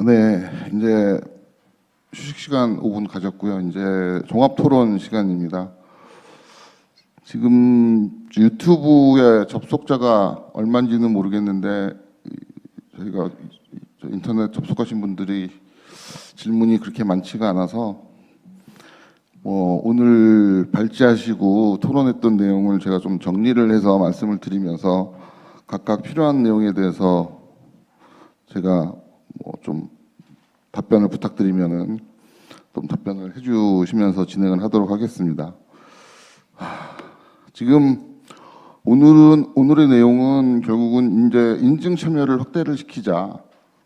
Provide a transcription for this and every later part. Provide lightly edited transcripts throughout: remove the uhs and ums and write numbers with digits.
네, 이제 휴식 시간 5분 가졌고요. 이제 종합 토론 시간입니다. 지금 유튜브에 접속자가 얼마인지는 모르겠는데 저희가 인터넷 접속하신 분들이 질문이 그렇게 많지가 않아서 오늘 발제하시고 토론했던 내용을 제가 좀 정리를 해서 말씀을 드리면서 각각 필요한 내용에 대해서 제가 좀 답변을 부탁드리면은 좀 답변을 해주시면서 진행을 하도록 하겠습니다. 지금 오늘의 내용은 결국은 이제 인증 참여를 확대를 시키자.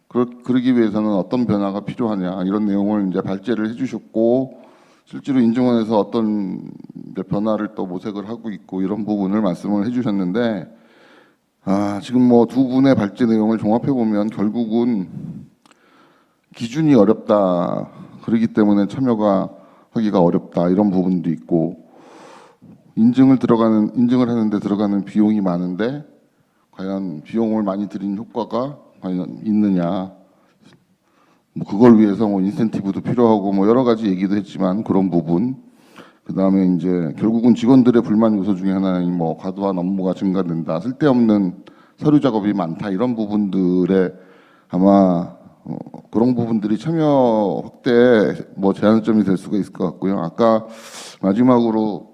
그러기 위해서는 어떤 변화가 필요하냐 이런 내용을 이제 발제를 해주셨고 실제로 인증원에서 어떤 변화를 또 모색을 하고 있고 이런 부분을 말씀을 해주셨는데 지금 두 분의 발제 내용을 종합해 보면 결국은 기준이 어렵다. 그렇기 때문에 참여가 하기가 어렵다. 이런 부분도 있고 인증을 하는데 들어가는 비용이 많은데 과연 비용을 많이 들인 효과가 과연 있느냐. 그걸 위해서 인센티브도 필요하고 여러 가지 얘기도 했지만 그런 부분. 그다음에 이제 결국은 직원들의 불만 요소 중에 하나인 과도한 업무가 증가된다. 쓸데없는 서류 작업이 많다. 이런 부분들에 아마 그런 부분들이 참여 확대에 제한점이 될 수가 있을 것 같고요. 아까 마지막으로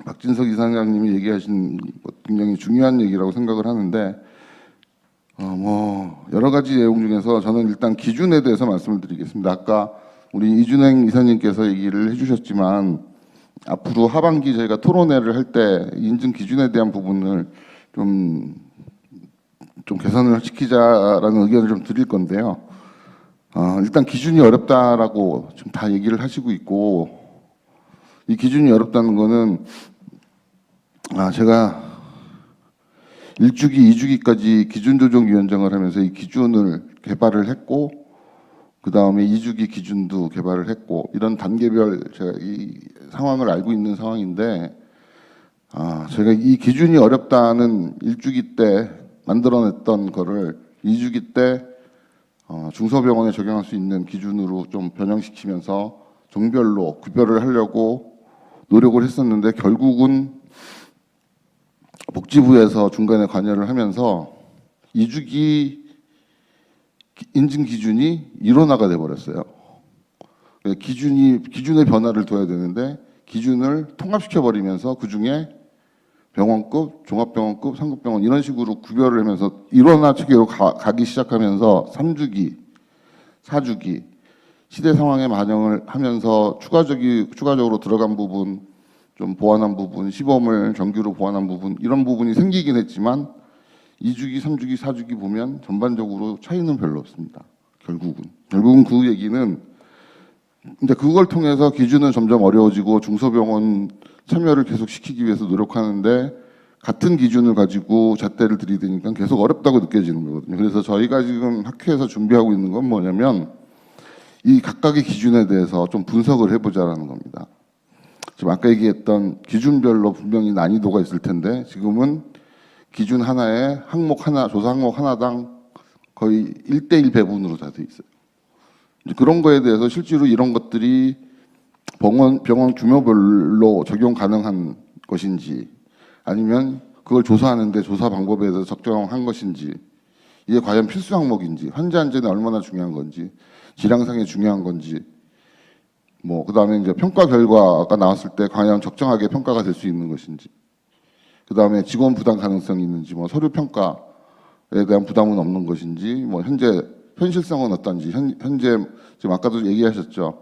박진석 이사장님이 얘기하신 굉장히 중요한 얘기라고 생각을 하는데 여러 가지 내용 중에서 저는 일단 기준에 대해서 말씀을 드리겠습니다. 아까 우리 이준행 이사님께서 얘기를 해주셨지만 앞으로 하반기 저희가 토론회를 할 때 인증 기준에 대한 부분을 좀 개선을 시키자라는 의견을 좀 드릴 건데요. 일단 기준이 어렵다라고 지금 다 얘기를 하시고 있고 이 기준이 어렵다는 거는 제가 1주기, 2주기까지 기준조정위원장을 하면서 이 기준을 개발을 했고 그 다음에 2주기 기준도 개발을 했고 이런 단계별 제가 이 상황을 알고 있는 상황인데 제가 이 기준이 어렵다는 1주기 때 만들어냈던 거를 2주기 때 중소병원에 적용할 수 있는 기준으로 좀 변형시키면서 종별로 구별을 하려고 노력을 했었는데 결국은 복지부에서 중간에 관여를 하면서 2주기 인증 기준이 일원화가 돼버렸어요. 기준의 변화를 둬야 되는데 기준을 통합시켜버리면서 그 중에 병원급, 종합병원급, 상급병원 이런 식으로 구별을 하면서 일원화 체계로 가기 시작하면서 3주기, 4주기 시대 상황에 반영을 하면서 추가적으로 들어간 부분, 좀 보완한 부분, 시범을 정규로 보완한 부분 이런 부분이 생기긴 했지만 2주기, 3주기, 4주기 보면 전반적으로 차이는 별로 없습니다. 결국은 그 얘기는 근데 그걸 통해서 기준은 점점 어려워지고 중소병원 참여를 계속 시키기 위해서 노력하는데 같은 기준을 가지고 잣대를 들이대니까 계속 어렵다고 느껴지는 거거든요. 그래서 저희가 지금 학회에서 준비하고 있는 건 뭐냐면 이 각각의 기준에 대해서 좀 분석을 해보자라는 겁니다. 지금 아까 얘기했던 기준별로 분명히 난이도가 있을 텐데 지금은 기준 하나에 조사 항목 하나당 거의 1대1 배분으로 다 돼 있어요. 그런 거에 대해서 실제로 이런 것들이 병원 규모별로 적용 가능한 것인지 아니면 그걸 조사하는데 조사 방법에 대해서 적정한 것인지 이게 과연 필수 항목인지 환자 안전에 얼마나 중요한 건지 질환상에 중요한 건지 그다음에 이제 평가 결과가 나왔을 때 과연 적정하게 평가가 될 수 있는 것인지 그다음에 직원 부담 가능성이 있는지 서류 평가에 대한 부담은 없는 것인지 현재 현실성은 어떤지 현재 지금 아까도 얘기하셨죠.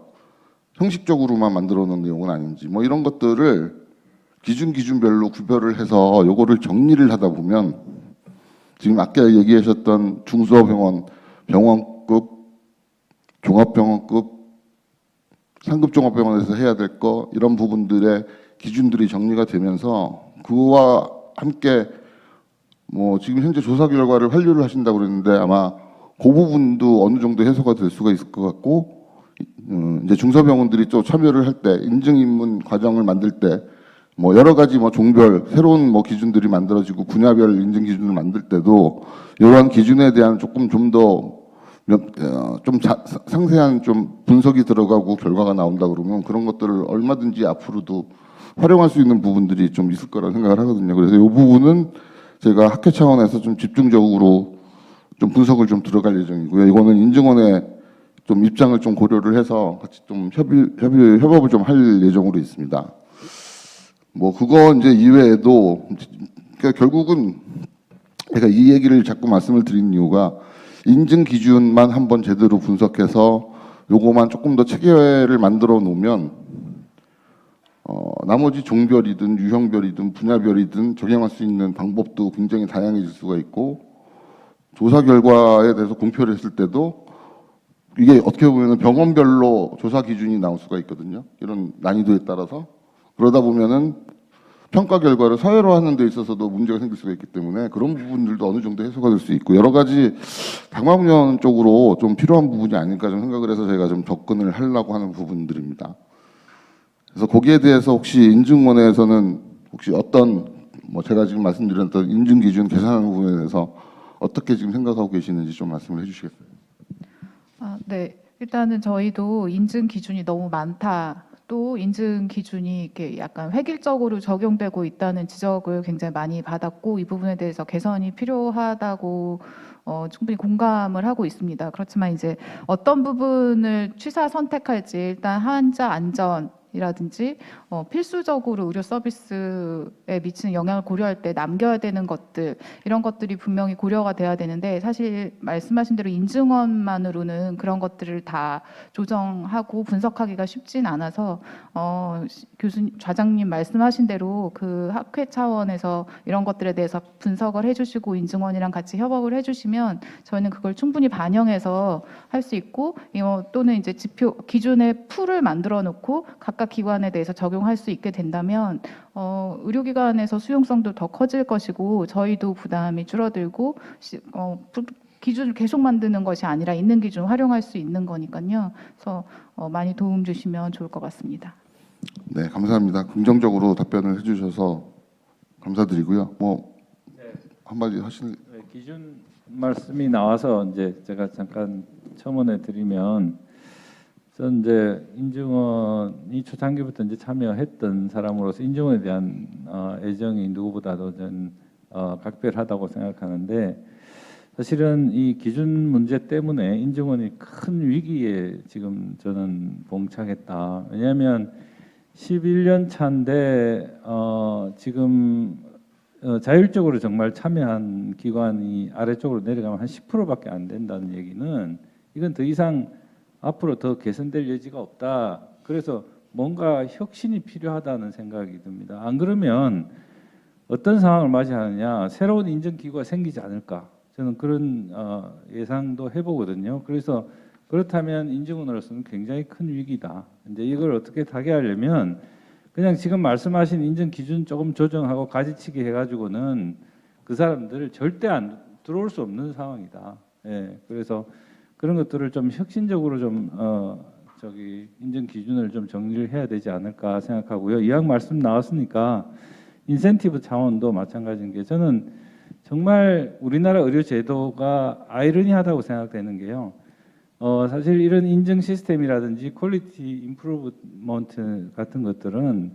형식적으로만 만들어 놓은 내용은 아닌지 이런 것들을 기준별로 구별을 해서 요거를 정리를 하다 보면 지금 아까 얘기하셨던 중소병원, 병원급, 종합병원급, 상급 종합병원에서 해야 될 거 이런 부분들의 기준들이 정리가 되면서 그와 함께 지금 현재 조사 결과를 환류를 하신다고 그랬는데 아마 그 부분도 어느 정도 해소가 될 수가 있을 것 같고 이제 중소병원들이 또 참여를 할 때 인증 입문 과정을 만들 때 여러 가지 종별 새로운 기준들이 만들어지고 분야별 인증 기준을 만들 때도 이러한 기준에 대한 조금 좀 더 좀 상세한 좀 분석이 들어가고 결과가 나온다 그러면 그런 것들을 얼마든지 앞으로도 활용할 수 있는 부분들이 좀 있을 거라 생각을 하거든요. 그래서 이 부분은 제가 학회 차원에서 좀 집중적으로 좀 분석을 좀 들어갈 예정이고요. 이거는 인증원의 좀 입장을 좀 고려를 해서 같이 좀 협업을 좀 할 예정으로 있습니다. 뭐 그거 이제 이외에도 그러니까 결국은 제가 이 얘기를 자꾸 말씀을 드리는 이유가 인증 기준만 한번 제대로 분석해서 요거만 조금 더 체계를 만들어 놓으면 나머지 종별이든 유형별이든 분야별이든 적용할 수 있는 방법도 굉장히 다양해질 수가 있고 조사 결과에 대해서 공표를 했을 때도 이게 어떻게 보면 병원별로 조사 기준이 나올 수가 있거든요. 이런 난이도에 따라서 그러다 보면은 평가 결과를 사회로하는 데 있어서도 문제가 생길 수가 있기 때문에 그런 부분들도 어느 정도 해소가 될 수 있고 여러 가지 당황면 쪽으로 좀 필요한 부분이 아닐까 좀 생각을 해서 제가 좀 접근을 하려고 하는 부분들입니다. 그래서 거기에 대해서 혹시 인증원에서는 혹시 어떤 뭐 제가 지금 말씀드렸던 인증 기준 계산하는 부분에 대해서 어떻게 지금 생각하고 계시는지 좀 말씀을 해주시겠어요? 네. 일단은 저희도 인증 기준이 너무 많다. 또 인증 기준이 이렇게 약간 획일적으로 적용되고 있다는 지적을 굉장히 많이 받았고 이 부분에 대해서 개선이 필요하다고 충분히 공감을 하고 있습니다. 그렇지만 이제 어떤 부분을 취사 선택할지 일단 환자 안전이라든지 필수적으로 의료 서비스에 미치는 영향을 고려할 때 남겨야 되는 것들 이런 것들이 분명히 고려가 돼야 되는데 사실 말씀하신 대로 인증원만으로는 그런 것들을 다 조정하고 분석하기가 쉽진 않아서 교수님 좌장님 말씀하신 대로 그 학회 차원에서 이런 것들에 대해서 분석을 해주시고 인증원이랑 같이 협업을 해주시면 저희는 그걸 충분히 반영해서 할 수 있고 또는 이제 지표 기준의 풀을 만들어 놓고 각각 기관에 대해서 적용할 수 있게 된다면 의료기관에서 수용성도 더 커질 것이고 저희도 부담이 줄어들고 기준을 계속 만드는 것이 아니라 있는 기준 활용할 수 있는 거니까요. 그래서 많이 도움 주시면 좋을 것 같습니다. 네, 감사합니다. 긍정적으로 답변을 해주셔서 감사드리고요. 뭐 한마디 하실? 네, 기준 말씀이 나와서 이제 제가 잠깐 첨언해 드리면, 전 이제 인증원이 초창기부터 이제 참여했던 사람으로서 인증원에 대한 애정이 누구보다도 전 각별하다고 생각하는데, 사실은 이 기준 문제 때문에 인증원이 큰 위기에 지금 저는 봉착했다. 왜냐하면 11년 차인데 지금 자율적으로 정말 참여한 기관이 아래쪽으로 내려가면 한 10%밖에 안 된다는 얘기는 이건 더 이상 앞으로 더 개선될 여지가 없다. 그래서 뭔가 혁신이 필요하다는 생각이 듭니다. 안 그러면 어떤 상황을 맞이하느냐, 새로운 인증기구가 생기지 않을까, 저는 그런 예상도 해보거든요. 그래서 그렇다면 인증원으로서는 굉장히 큰 위기다. 이제 이걸 어떻게 타개하려면 그냥 지금 말씀하신 인증 기준 조금 조정하고 가지치기 해가지고는 그 사람들 절대 안 들어올 수 없는 상황이다. 예, 그래서 그런 것들을 좀 혁신적으로 좀 인증 기준을 좀 정리를 해야 되지 않을까 생각하고요. 이왕 말씀 나왔으니까 인센티브 차원도 마찬가지인 게, 저는 정말 우리나라 의료 제도가 아이러니하다고 생각되는 게요. 사실 이런 인증 시스템이라든지 퀄리티 임프루브먼트 같은 것들은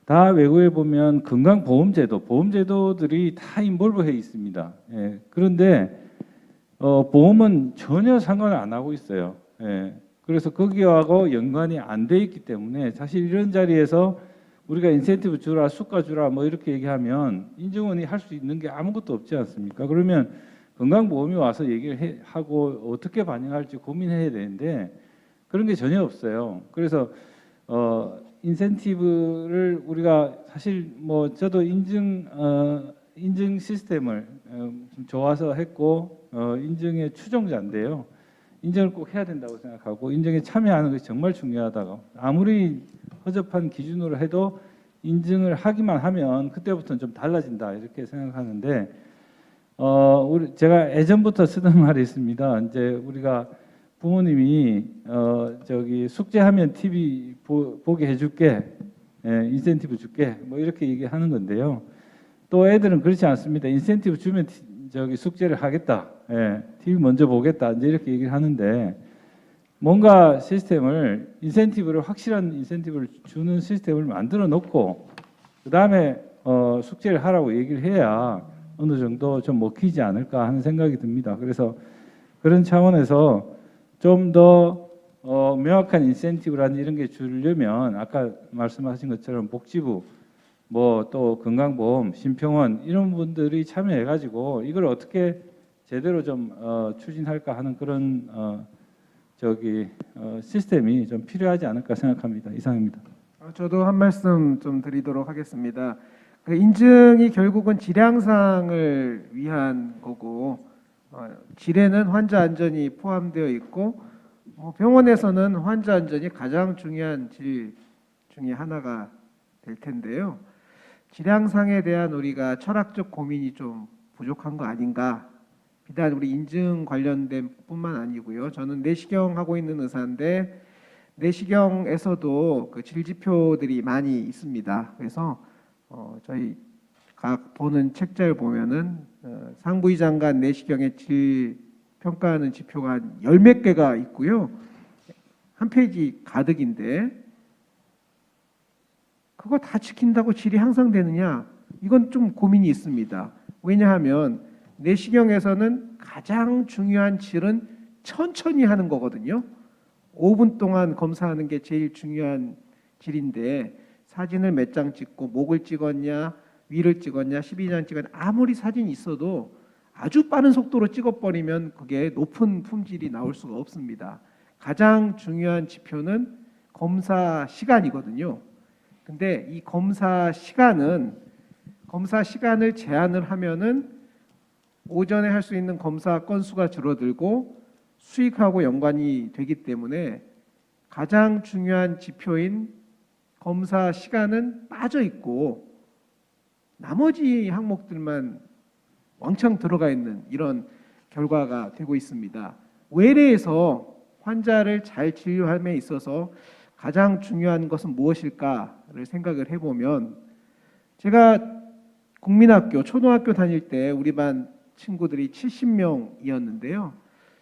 다 외국에 보면 건강보험제도, 보험제도들이 다 인볼브해 있습니다. 예, 그런데 보험은 전혀 상관을 안 하고 있어요. 예, 그래서 거기하고 연관이 안 돼 있기 때문에 사실 이런 자리에서 우리가 인센티브 주라, 수가 주라 뭐 이렇게 얘기하면 인증원이 할 수 있는 게 아무것도 없지 않습니까? 그러면 건강보험이 와서 얘기를 하고 어떻게 반영할지 고민해야 되는데 그런 게 전혀 없어요. 그래서 인센티브를 우리가 사실 뭐 저도 인증 시스템을 좀 좋아서 했고 인증의 추종자인데요. 인증을 꼭 해야 된다고 생각하고 인증에 참여하는 것이 정말 중요하다고, 아무리 허접한 기준으로 해도 인증을 하기만 하면 그때부터는 좀 달라진다 이렇게 생각하는데, 제가 예전부터 쓰던 말이 있습니다. 이제 우리가 부모님이 숙제하면 TV 보게 해줄게, 인센티브 줄게, 뭐 이렇게 얘기하는 건데요. 또 애들은 그렇지 않습니다. 인센티브 주면 저기 숙제를 하겠다. 예, TV 먼저 보겠다. 이제 이렇게 얘기를 하는데 뭔가 시스템을 인센티브를 확실한 인센티브를 주는 시스템을 만들어 놓고 그다음에 숙제를 하라고 얘기를 해야 어느 정도 좀 먹히지 않을까 하는 생각이 듭니다. 그래서 그런 차원에서 좀 더 명확한 인센티브라는 이런 게 주려면 아까 말씀하신 것처럼 복지부 뭐 또 건강보험, 심평원 이런 분들이 참여해가지고 이걸 어떻게 제대로 좀 추진할까 하는 그런 시스템이 좀 필요하지 않을까 생각합니다. 이상입니다. 저도 한 말씀 좀 드리도록 하겠습니다. 그 인증이 결국은 질량상을 위한 거고 질에는 환자 안전이 포함되어 있고 병원에서는 환자 안전이 가장 중요한 질 중에 하나가 될 텐데요. 질량상에 대한 우리가 철학적 고민이 좀 부족한 거 아닌가. 비단 우리 인증 관련된 뿐만 아니고요. 저는 내시경 하고 있는 의사인데 내시경에서도 그 질지표들이 많이 있습니다. 그래서 저희 각 보는 책자를 보면은 상부의장 간 내시경의 질 평가하는 지표가 한 열 몇 개가 있고요. 한 페이지 가득인데 그거 다 지킨다고 질이 향상되느냐? 이건 좀 고민이 있습니다. 왜냐하면 내시경에서는 가장 중요한 질은 천천히 하는 거거든요. 5분 동안 검사하는 게 제일 중요한 질인데 사진을 몇 장 찍고 목을 찍었냐, 위를 찍었냐, 12장 찍었냐 아무리 사진이 있어도 아주 빠른 속도로 찍어버리면 그게 높은 품질이 나올 수가 없습니다. 가장 중요한 지표는 검사 시간이거든요. 근데 이 검사 시간을 제한을 하면은 오전에 할 수 있는 검사 건수가 줄어들고 수익하고 연관이 되기 때문에 가장 중요한 지표인 검사 시간은 빠져 있고 나머지 항목들만 왕창 들어가 있는 이런 결과가 되고 있습니다. 외래에서 환자를 잘 진료함에 있어서 가장 중요한 것은 무엇일까를 생각을 해보면 제가 국민학교, 초등학교 다닐 때 우리 반 친구들이 70명이었는데요.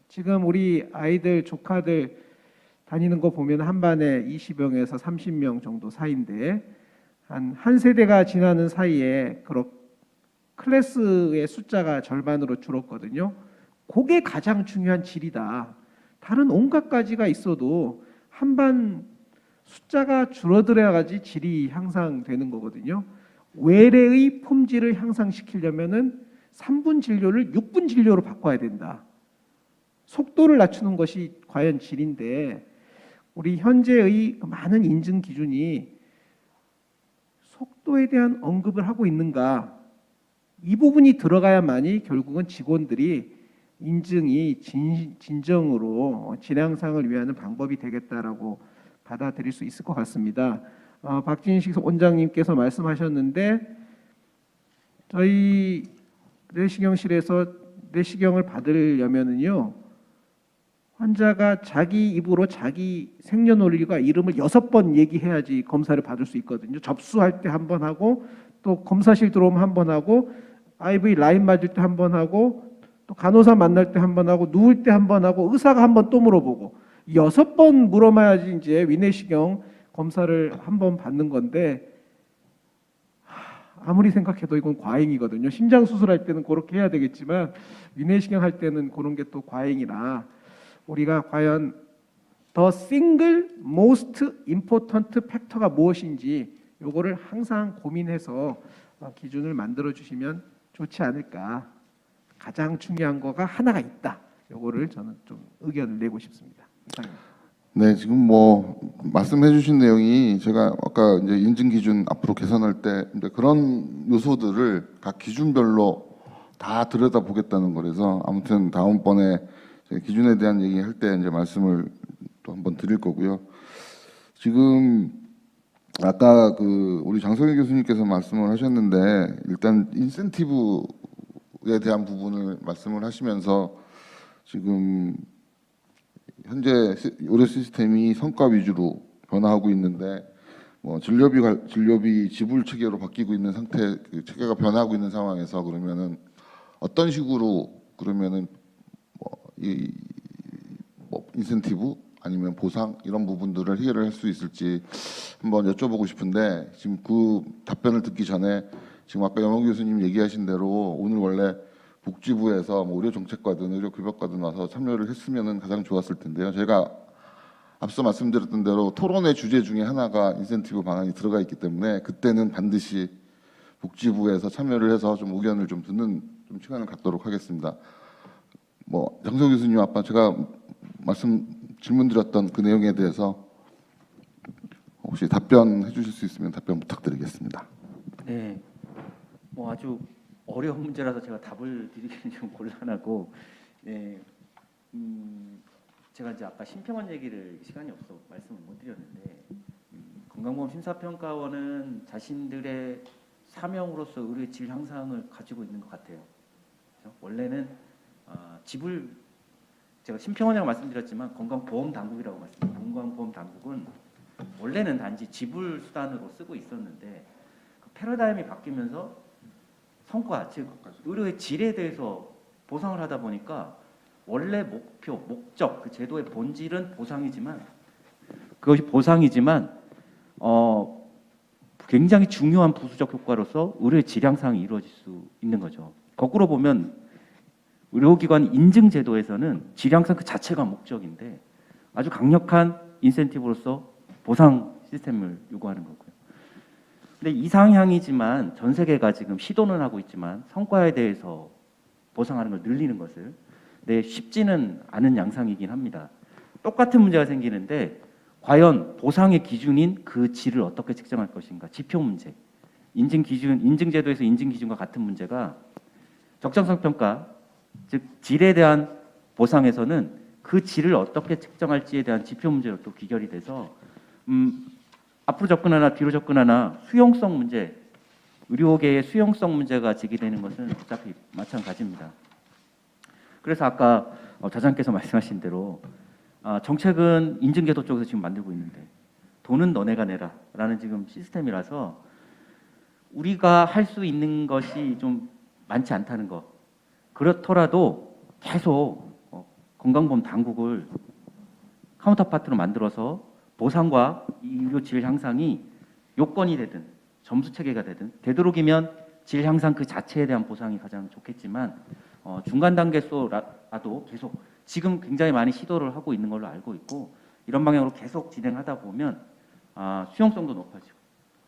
지금 우리 아이들, 조카들 다니는 거 보면 한 반에 20명에서 30명 정도 사이인데 한 세대가 지나는 사이에 클래스의 숫자가 절반으로 줄었거든요. 그게 가장 중요한 질이다. 다른 온갖 가지가 있어도 한 반 숫자가 줄어들어야지 질이 향상되는 거거든요. 외래의 품질을 향상시키려면은 3분 진료를 6분 진료로 바꿔야 된다. 속도를 낮추는 것이 과연 질인데 우리 현재의 많은 인증 기준이 속도에 대한 언급을 하고 있는가? 이 부분이 들어가야만이 결국은 직원들이 인증이 진정으로 질량상을 위한 방법이 되겠다라고 받아들일 수 있을 것 같습니다. 박진식 원장님께서 말씀하셨는데 저희 내시경실에서 내시경을 받으려면은요 환자가 자기 입으로 자기 생년월일과 이름을 6번 얘기해야지 검사를 받을 수 있거든요. 접수할 때 한 번 하고 또 검사실 들어오면 한 번 하고 IV 라인 맞을 때 한 번 하고 또 간호사 만날 때 한 번 하고 누울 때 한 번 하고 의사가 한 번 또 물어보고 6번 물어봐야지 이제 위내시경 검사를 한 번 받는 건데 아무리 생각해도 이건 과잉이거든요. 심장 수술할 때는 그렇게 해야 되겠지만 위내시경 할 때는 그런 게 또 과잉이라 우리가 과연 the single most important factor가 무엇인지 요거를 항상 고민해서 기준을 만들어 주시면 좋지 않을까. 가장 중요한 거가 하나가 있다. 요거를 저는 좀 의견을 내고 싶습니다. 이상입니다. 네, 지금 뭐 말씀해주신 내용이 제가 아까 이제 인증 기준 앞으로 개선할 때 이제 그런 요소들을 각 기준별로 다 들여다 보겠다는 거라서 아무튼 다음번에 기준에 대한 얘기할 때 이제 말씀을 또 한번 드릴 거고요. 지금 아까 그 우리 장성일 교수님께서 말씀을 하셨는데 일단 인센티브에 대한 부분을 말씀을 하시면서 지금 현재 의료 시스템이 성과 위주로 변화하고 있는데 뭐 진료비 지불 체계로 바뀌고 있는 상태, 그 체계가 변화하고 있는 상황에서 그러면은 어떤 식으로 그러면은 뭐 인센티브 아니면 보상 이런 부분들을 해결을 할 수 있을지 한번 여쭤보고 싶은데 지금 그 답변을 듣기 전에 지금 아까 영호 교수님 얘기하신 대로 오늘 원래 복지부에서 뭐 의료정책과든 의료교육과든 와서 참여를 했으면은 가장 좋았을 텐데요. 제가 앞서 말씀드렸던 대로 토론의 주제 중에 하나가 인센티브 방안이 들어가 있기 때문에 그때는 반드시 복지부에서 참여를 해서 좀 의견을 좀 듣는 좀 시간을 갖도록 하겠습니다. 뭐 정석 교수님 아까 제가 질문드렸던 그 내용에 대해서 혹시 답변해 주실 수 있으면 답변 부탁드리겠습니다. 네, 뭐 아주 어려운 문제라서 제가 답을 드리기는 좀 곤란하고, 네, 제가 이제 아까 심평원 얘기를 시간이 없어 말씀을 못 드렸는데, 건강보험 심사평가원은 자신들의 사명으로서 의료의 질 향상을 가지고 있는 것 같아요. 그래서 원래는 제가 심평원이라고 말씀드렸지만 건강보험 당국이라고 말씀드렸습니다. 건강보험 당국은 원래는 단지 지불 수단으로 쓰고 있었는데 그 패러다임이 바뀌면서 성과, 즉 의료의 질에 대해서 보상을 하다 보니까 원래 목표, 목적, 그 제도의 본질은 보상이지만 그것이 보상이지만 굉장히 중요한 부수적 효과로서 의료의 질 향상이 이루어질 수 있는 거죠. 거꾸로 보면 의료기관 인증 제도에서는 질 향상 그 자체가 목적인데 아주 강력한 인센티브로서 보상 시스템을 요구하는 거고요. 근데 이상향이지만 전 세계가 지금 시도는 하고 있지만 성과에 대해서 보상하는 걸 늘리는 것을 쉽지는 않은 양상이긴 합니다. 똑같은 문제가 생기는데 과연 보상의 기준인 그 질을 어떻게 측정할 것인가? 지표 문제. 인증 기준, 인증 제도에서 인증 기준과 같은 문제가 적정성 평가, 즉 질에 대한 보상에서는 그 질을 어떻게 측정할지에 대한 지표 문제로 또 귀결이 돼서 앞으로 접근하나 뒤로 접근하나 수용성 문제, 의료계의 수용성 문제가 제기되는 것은 어차피 마찬가지입니다. 그래서 아까 자장께서 말씀하신 대로 정책은 인증제도 쪽에서 지금 만들고 있는데 돈은 너네가 내라라는 지금 시스템이라서 우리가 할 수 있는 것이 좀 많지 않다는 거. 그렇더라도 계속 건강보험 당국을 카운터파트로 만들어서 보상과 의료 질 향상이 요건이 되든 점수 체계가 되든 되도록이면 질 향상 그 자체에 대한 보상이 가장 좋겠지만 중간 단계소라도 계속 지금 굉장히 많이 시도를 하고 있는 걸로 알고 있고 이런 방향으로 계속 진행하다 보면 수용성도 높아지고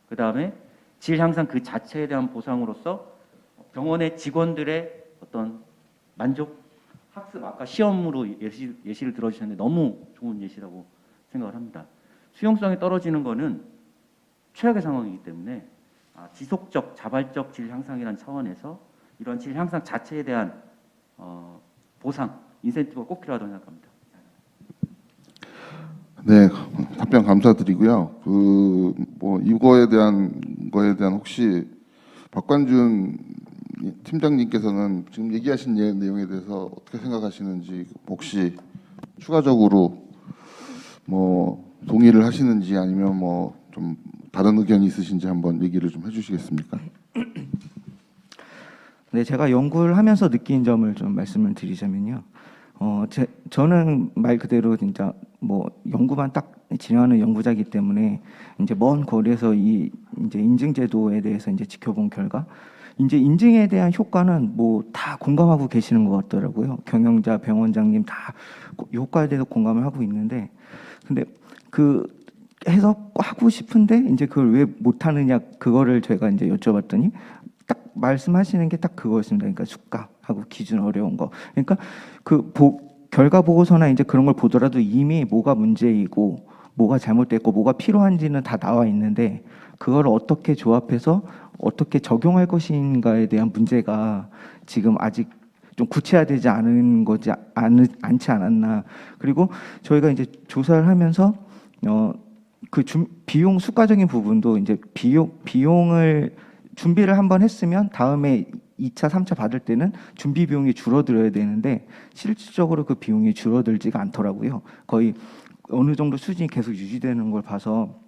그 다음에 질 향상 그 자체에 대한 보상으로서 병원의 직원들의 어떤 만족, 학습, 아까 시험으로 예시를 들어주셨는데 너무 좋은 예시라고 생각을 합니다. 수용성이 떨어지는 거는 최악의 상황이기 때문에 지속적, 자발적 질 향상이라는 차원에서 이런 질 향상 자체에 대한 보상, 인센티브가 꼭 필요하다고 생각합니다. 네, 답변 감사드리고요. 뭐 이거에 대한 혹시 박관준 팀장님께서는 지금 얘기하신 내용에 대해서 어떻게 생각하시는지 혹시 추가적으로 뭐 동의를 하시는지 아니면 뭐 좀 다른 의견이 있으신지 한번 얘기를 좀 해주시겠습니까? 네, 제가 연구를 하면서 느낀 점을 좀 말씀을 드리자면요. 저는 말 그대로 진짜 뭐 연구만 딱 진행하는 연구자이기 때문에 이제 먼 거리에서 이제 인증 제도에 대해서 이제 지켜본 결과 이제 인증에 대한 효과는 뭐 다 공감하고 계시는 것 같더라고요. 경영자, 병원장님 다 효과에 대해서 공감을 하고 있는데, 근데 그 해석하고 싶은데 이제 그걸 왜 못하느냐 그거를 제가 이제 여쭤봤더니 딱 말씀하시는 게 딱 그거였습니다. 그러니까 숙가하고 기준 어려운 거. 그러니까 그 결과 보고서나 이제 그런 걸 보더라도 이미 뭐가 문제이고 뭐가 잘못됐고 뭐가 필요한지는 다 나와 있는데 그걸 어떻게 조합해서 어떻게 적용할 것인가에 대한 문제가 지금 아직 좀 구체화되지 않은 거지 않지 않았나. 그리고 저희가 이제 조사를 하면서 그 비용 수가적인 부분도 이제 비용을 준비를 한번 했으면 다음에 2차, 3차 받을 때는 준비 비용이 줄어들어야 되는데 실질적으로 그 비용이 줄어들지가 않더라고요. 거의 어느 정도 수준이 계속 유지되는 걸 봐서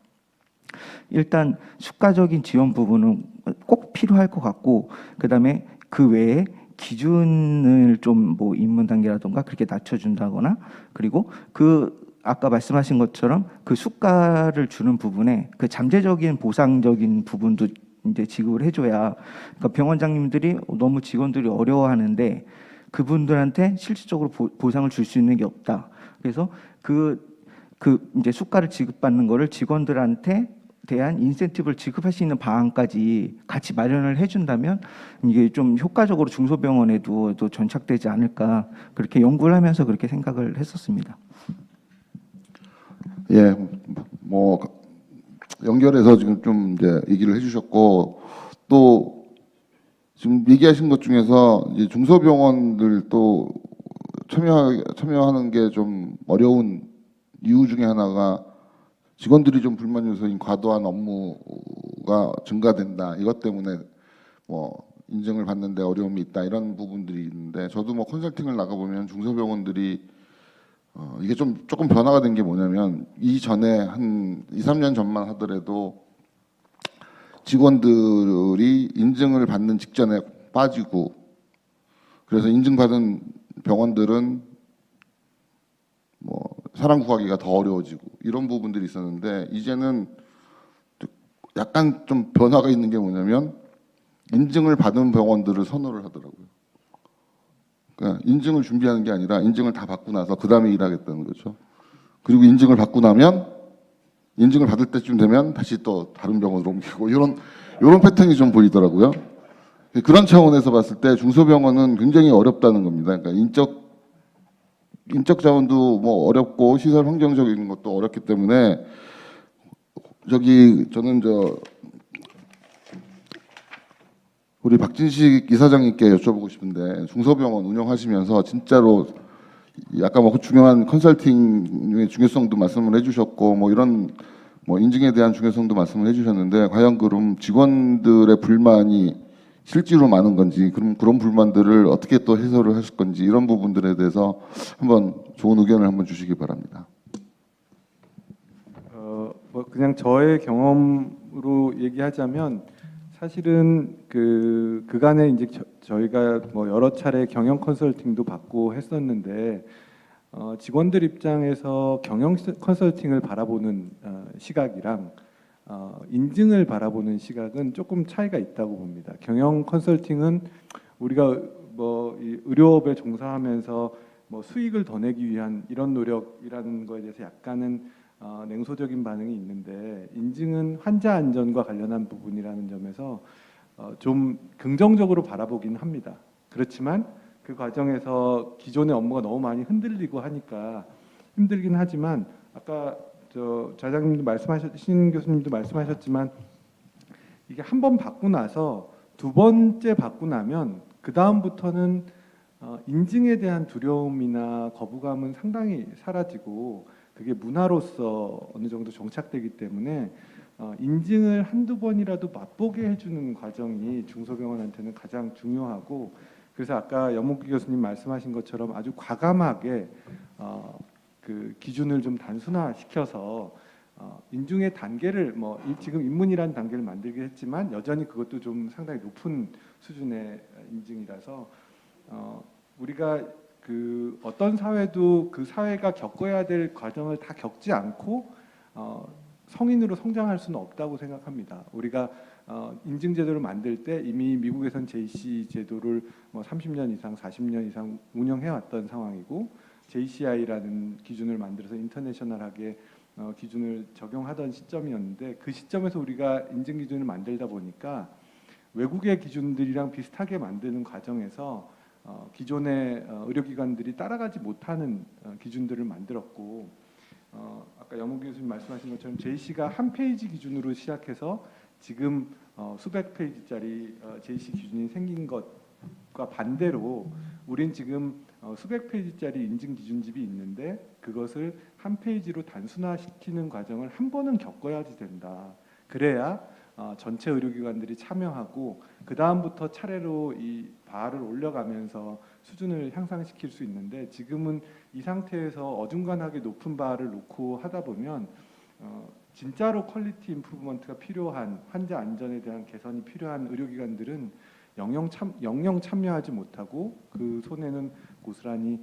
일단 수가적인 지원 부분은 꼭 필요할 것 같고 그다음에 그 외에 기준을 좀 뭐 입문 단계라던가 그렇게 낮춰준다거나, 그리고 그 아까 말씀하신 것처럼 그 수가를 주는 부분에 그 잠재적인 보상적인 부분도 이제 지급을 해줘야, 그러니까 병원장님들이 너무 직원들이 어려워하는데 그분들한테 실질적으로 보상을 줄 수 있는 게 없다. 그래서 그 이제 수가를 지급받는 거를 직원들한테 대한 인센티브를 지급할 수 있는 방안까지 같이 마련을 해준다면 이게 좀 효과적으로 중소병원에도 또 전착되지 않을까, 그렇게 연구를 하면서 그렇게 생각을 했었습니다. 예, 뭐 연결해서 지금 좀 이제 얘기를 해주셨고, 또 지금 얘기하신 것 중에서 이제 중소병원들 또 참여하는 게 좀 어려운 이유 중에 하나가 직원들이 좀 불만 요소인 과도한 업무가 증가된다. 이것 때문에 뭐 인증을 받는데 어려움이 있다. 이런 부분들이 있는데, 저도 뭐 컨설팅을 나가보면 중소병원들이 이게 좀 조금 변화가 된 게 뭐냐면, 이전에 한 2, 3년 전만 하더라도 직원들이 인증을 받는 직전에 빠지고, 그래서 인증받은 병원들은 뭐 사람 구하기가 더 어려워지고 이런 부분들이 있었는데, 이제는 약간 좀 변화가 있는 게 뭐냐면 인증을 받은 병원들을 선호를 하더라고요. 그러니까 인증을 준비하는 게 아니라 인증을 다 받고 나서 그 다음에 일하겠다는 거죠. 그리고 인증을 받고 나면 인증을 받을 때쯤 되면 다시 또 다른 병원으로 옮기고, 이런 패턴이 좀 보이더라고요. 그런 차원에서 봤을 때 중소병원은 굉장히 어렵다는 겁니다. 그러니까 인적 자원도 뭐 어렵고 시설 환경적인 것도 어렵기 때문에, 저는 우리 박진식 이사장님께 여쭤보고 싶은데, 중소병원 운영하시면서 진짜로 약간 뭐 중요한 컨설팅의 중요성도 말씀을 해주셨고, 뭐 이런 뭐 인증에 대한 중요성도 말씀을 해주셨는데, 과연 그럼 직원들의 불만이 실제로 많은 건지, 그럼 그런 불만들을 어떻게 또 해소를 하실 건지, 이런 부분들에 대해서 한번 좋은 의견을 한번 주시기 바랍니다. 뭐 그냥 저의 경험으로 얘기하자면, 사실은 그간에 이제 저희가 뭐 여러 차례 경영 컨설팅도 받고 했었는데, 직원들 입장에서 경영 컨설팅을 바라보는 시각이랑 인증을 바라보는 시각은 조금 차이가 있다고 봅니다. 경영 컨설팅은 우리가 뭐 이 의료업에 종사하면서 뭐 수익을 더 내기 위한 이런 노력이라는 거에 대해서 약간은 냉소적인 반응이 있는데, 인증은 환자 안전과 관련한 부분이라는 점에서 좀 긍정적으로 바라보긴 합니다. 그렇지만 그 과정에서 기존의 업무가 너무 많이 흔들리고 하니까 힘들긴 하지만, 아까 자장님도 말씀하신 교수님도 말씀하셨지만, 이게 한 번 받고 나서 두 번째 받고 나면 그 다음부터는 인증에 대한 두려움이나 거부감은 상당히 사라지고, 그게 문화로서 어느 정도 정착되기 때문에 인증을 한두 번이라도 맛보게 해주는 과정이 중소병원한테는 가장 중요하고, 그래서 아까 연목기 교수님 말씀하신 것처럼 아주 과감하게 그 기준을 좀 단순화시켜서 인증의 단계를 뭐 지금 입문이라는 단계를 만들긴 했지만 여전히 그것도 좀 상당히 높은 수준의 인증이라서 우리가 그 어떤 사회도 그 사회가 겪어야 될 과정을 다 겪지 않고 성인으로 성장할 수는 없다고 생각합니다. 우리가 인증 제도를 만들 때 이미 미국에선 JC 제도를 뭐 30년 이상, 40년 이상 운영해 왔던 상황이고, JCI라는 기준을 만들어서 인터내셔널하게 기준을 적용하던 시점이었는데, 그 시점에서 우리가 인증 기준을 만들다 보니까 외국의 기준들이랑 비슷하게 만드는 과정에서 기존의 의료기관들이 따라가지 못하는 기준들을 만들었고, 아까 영웅 교수님 말씀하신 것처럼 JC가 한 페이지 기준으로 시작해서 지금 수백 페이지짜리 JC 기준이 생긴 것과 반대로, 우린 지금 수백 페이지짜리 인증 기준집이 있는데 그것을 한 페이지로 단순화시키는 과정을 한 번은 겪어야지 된다. 그래야 전체 의료기관들이 참여하고 그 다음부터 차례로 이 바를 올려가면서 수준을 향상시킬 수 있는데, 지금은 이 상태에서 어중간하게 높은 바를 놓고 하다 보면 진짜로 퀄리티 임프루먼트가 필요한, 환자 안전에 대한 개선이 필요한 의료기관들은 영영 참여하지 못하고 그 손해는 고스란히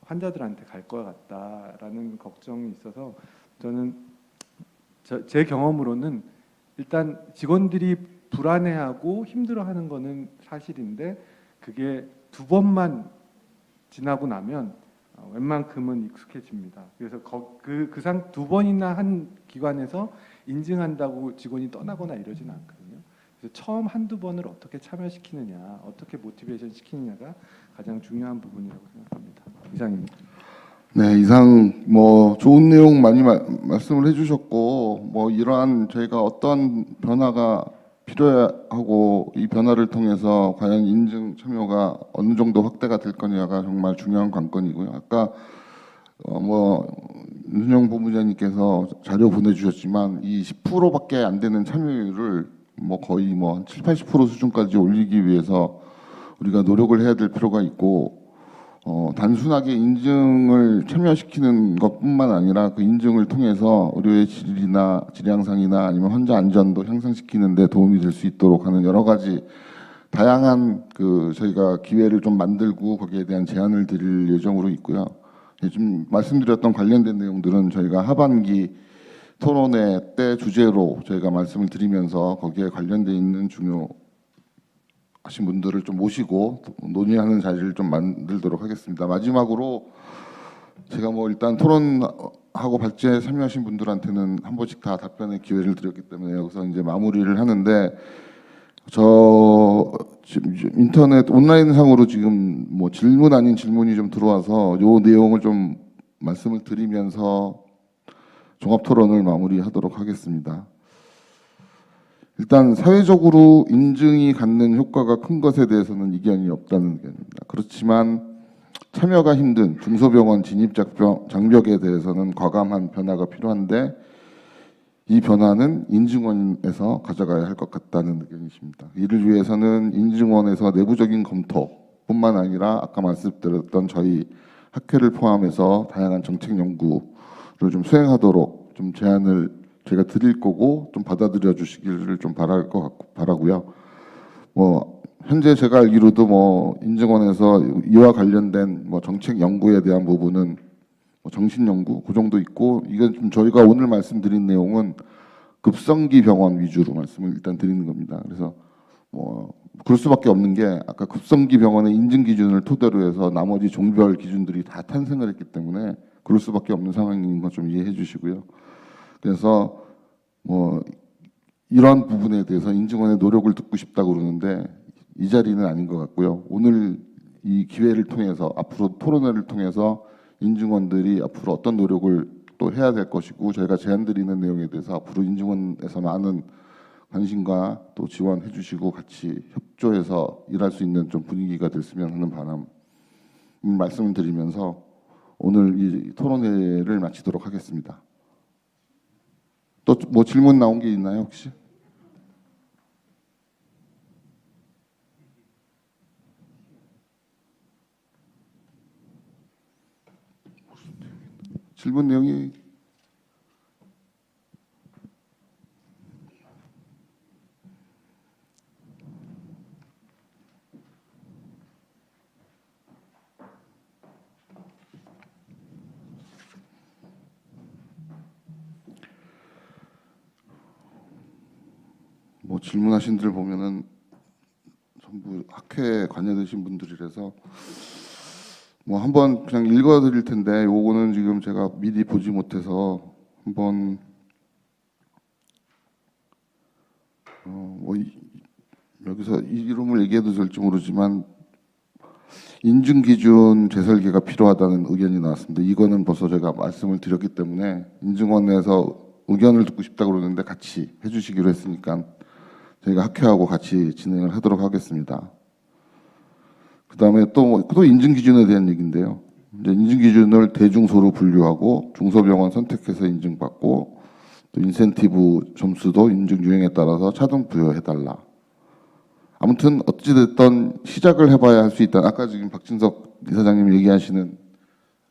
환자들한테 갈 것 같다라는 걱정이 있어서 저는 제 경험으로는 일단 직원들이 불안해하고 힘들어하는 거는 사실인데 그게 두 번만 지나고 나면 웬만큼은 익숙해집니다. 그래서 그상 두 번이나 한 기관에서 인증한다고 직원이 떠나거나 이러지는 않거든요. 그래서 처음 한두 번을 어떻게 참여시키느냐, 어떻게 모티베이션 시키느냐가 가장 중요한 부분이라고 생각합니다. 이상입니다. 네, 이상 뭐 좋은 내용 많이 말씀을 해주셨고 뭐 이러한 저희가 어떤 변화가 필요하고 이 변화를 통해서 과연 인증 참여가 어느 정도 확대가 될 거냐가 정말 중요한 관건이고요. 아까 뭐 윤준영 본부장님께서 자료 보내주셨지만 이 10%밖에 안 되는 참여율을 뭐 거의 뭐 한 70-80% 수준까지 올리기 위해서 우리가 노력을 해야 될 필요가 있고 단순하게 인증을 참여시키는 것뿐만 아니라 그 인증을 통해서 의료의 질이나 질양상이나 아니면 환자 안전도 향상시키는 데 도움이 될 수 있도록 하는 여러 가지 다양한 저희가 기회를 좀 만들고 거기에 대한 제안을 드릴 예정으로 있고요. 지금 말씀드렸던 관련된 내용들은 저희가 하반기 토론회 때 주제로 저희가 말씀을 드리면서 거기에 관련돼 있는 중요하신 분들을 좀 모시고 논의하는 자리를 좀 만들도록 하겠습니다. 마지막으로 제가 뭐 일단 토론하고 발제에 참여하신 분들한테는 한 번씩 다 답변의 기회를 드렸기 때문에 여기서 이제 마무리를 하는데 저 지금 인터넷 온라인 상으로 지금 뭐 질문 아닌 질문이 좀 들어와서 요 내용을 좀 말씀을 드리면서 종합 토론을 마무리하도록 하겠습니다. 일단 사회적으로 인증이 갖는 효과가 큰 것에 대해서는 이견이 없다는 의견입니다. 그렇지만 참여가 힘든 중소병원 진입 장벽에 대해서는 과감한 변화가 필요한데 이 변화는 인증원에서 가져가야 할 것 같다는 의견이십니다. 이를 위해서는 인증원에서 내부적인 검토뿐만 아니라 아까 말씀드렸던 저희 학회를 포함해서 다양한 정책 연구를 좀 수행하도록 좀 제안을 제가 드릴 거고 좀 받아들여 주시기를 좀 바라고요. 뭐 현재 제가 알기로도 뭐 인증원에서 이와 관련된 뭐 정책 연구에 대한 부분은 뭐 정신 연구 그 정도 있고 이건 좀 저희가 오늘 말씀드린 내용은 급성기 병원 위주로 말씀을 일단 드리는 겁니다. 그래서 뭐 그럴 수밖에 없는 게 아까 급성기 병원의 인증 기준을 토대로 해서 나머지 종별 기준들이 다 탄생을 했기 때문에 그럴 수밖에 없는 상황인 거 좀 이해해 주시고요. 그래서 뭐 이런 부분에 대해서 인증원의 노력을 듣고 싶다고 그러는데 이 자리는 아닌 것 같고요. 오늘 이 기회를 통해서 앞으로 토론회를 통해서 인증원들이 앞으로 어떤 노력을 또 해야 될 것이고 저희가 제안드리는 내용에 대해서 앞으로 인증원에서 많은 관심과 또 지원해 주시고 같이 협조해서 일할 수 있는 좀 분위기가 됐으면 하는 바람 말씀을 드리면서 오늘 이 토론회를 마치도록 하겠습니다. 또 뭐 질문 나온 게 있나요 혹시? 질문 내용이 뭐 질문하신 들 보면은 전부 학회에 관여되신 분들이라서 뭐 한번 그냥 읽어드릴 텐데 요거는 지금 제가 미리 보지 못해서 한번 뭐 여기서 이름을 얘기해도 될지 모르지만 인증 기준 재설계가 필요하다는 의견이 나왔습니다. 이거는 벌써 제가 말씀을 드렸기 때문에 인증원에서 의견을 듣고 싶다고 그러는데 같이 해주시기로 했으니까 저희가 학회하고 같이 진행을 하도록 하겠습니다. 그 다음에 또 인증 기준에 대한 얘기인데요. 이제 인증 기준을 대중소로 분류하고 중소병원 선택해서 인증받고 또 인센티브 점수도 인증 유형에 따라서 차등 부여해달라. 아무튼 어찌됐든 시작을 해봐야 할 수 있다. 아까 지금 박진석 이사장님 얘기하시는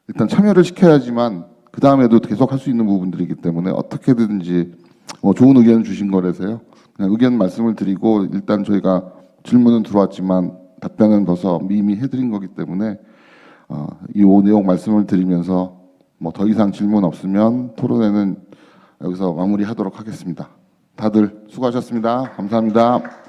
일단 참여를 시켜야지만 그 다음에도 계속 할 수 있는 부분들이기 때문에 어떻게든지 뭐 좋은 의견 주신 거라서요. 그냥 의견 말씀을 드리고 일단 저희가 질문은 들어왔지만 답변은 벌써 이미 해드린 거기 때문에 이 내용 말씀을 드리면서 뭐 더 이상 질문 없으면 토론회는 여기서 마무리하도록 하겠습니다. 다들 수고하셨습니다. 감사합니다.